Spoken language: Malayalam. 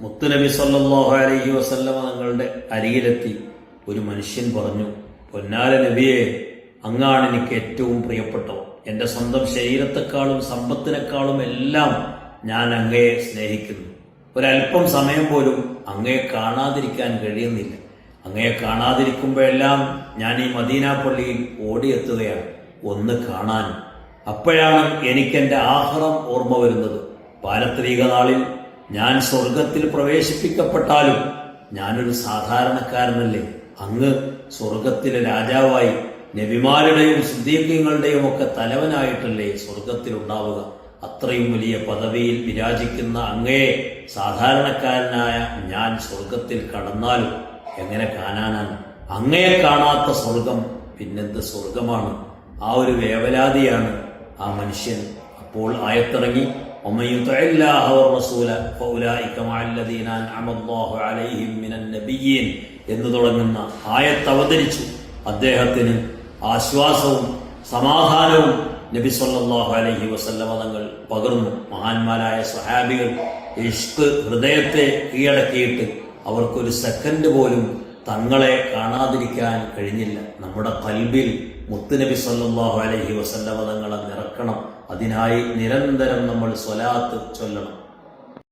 മുത്തുനബി സല്ലല്ലാഹു അലൈഹി വസല്ലമ തങ്ങളുടെ അരികിലെത്തി ഒരു മനുഷ്യൻ പറഞ്ഞു, പൊന്നാല നബിയെ, അങ്ങാണ് എനിക്ക് ഏറ്റവും പ്രിയപ്പെട്ടവർ. എൻ്റെ സ്വന്തം ശരീരത്തെക്കാളും സമ്പത്തിനേക്കാളും എല്ലാം ഞാൻ അങ്ങയെ സ്നേഹിക്കുന്നു. ഒരല്പം സമയം പോലും അങ്ങയെ കാണാതിരിക്കാൻ കഴിയുന്നില്ല. അങ്ങയെ കാണാതിരിക്കുമ്പോഴെല്ലാം ഞാൻ ഈ മദീന പള്ളിയിൽ ഓടിയെത്തുകയാണ് ഒന്ന് കാണാൻ. അപ്പോഴാണ് എനിക്കെൻ്റെ ആഖിറം ഓർമ്മ വരുന്നത്. പാരത്രിക നാളിൽ ഞാൻ സ്വർഗത്തിൽ പ്രവേശിപ്പിക്കപ്പെട്ടാലും ഞാനൊരു സാധാരണക്കാരനല്ലേ. അങ്ങ് സ്വർഗത്തിലെ രാജാവായി നബിമാരുടെയും സിദ്ദീഖീങ്ങളുടെയും ഒക്കെ തലവനായിട്ടല്ലേ സ്വർഗത്തിലുണ്ടാവുക. അത്രയും വലിയ പദവിയിൽ വിരാജിക്കുന്ന അങ്ങയെ സാധാരണക്കാരനായ ഞാൻ സ്വർഗത്തിൽ കടന്നാലും എങ്ങനെ കാണാനാണ്? അങ്ങയെ കാണാത്ത സ്വർഗം പിന്നെന്ത് സ്വർഗമാണ്? ആ ഒരു വേവലാതിയാണ് ആ മനുഷ്യൻ. അപ്പോൾ ആയത്തിറങ്ങി, എന്ന് തുടങ്ങുന്ന ആയത്ത് അവതരിച്ചു. അദ്ദേഹത്തിന് ആശ്വാസവും സമാധാനവും നബി സല്ലല്ലാഹു അലൈഹി വസല്ലമ തങ്ങൾ പകർന്നു. മഹാന്മാരായ സ്വഹാബികൾ ഇഷ്ക് ഹൃദയത്തെ കീഴടക്കിയിട്ട് അവർക്കൊരു സെക്കൻഡ് പോലും തങ്ങളെ കാണാതിരിക്കാൻ കഴിഞ്ഞില്ല. നമ്മുടെ ഖൽബിൽ മുത്തുനബി സല്ലല്ലാഹു അലൈഹി വസല്ലമ തങ്ങളെ നിറക്കണം. അതിനായി നിരന്തരം നമ്മൾ സ്വലാത്ത് ചൊല്ലണം.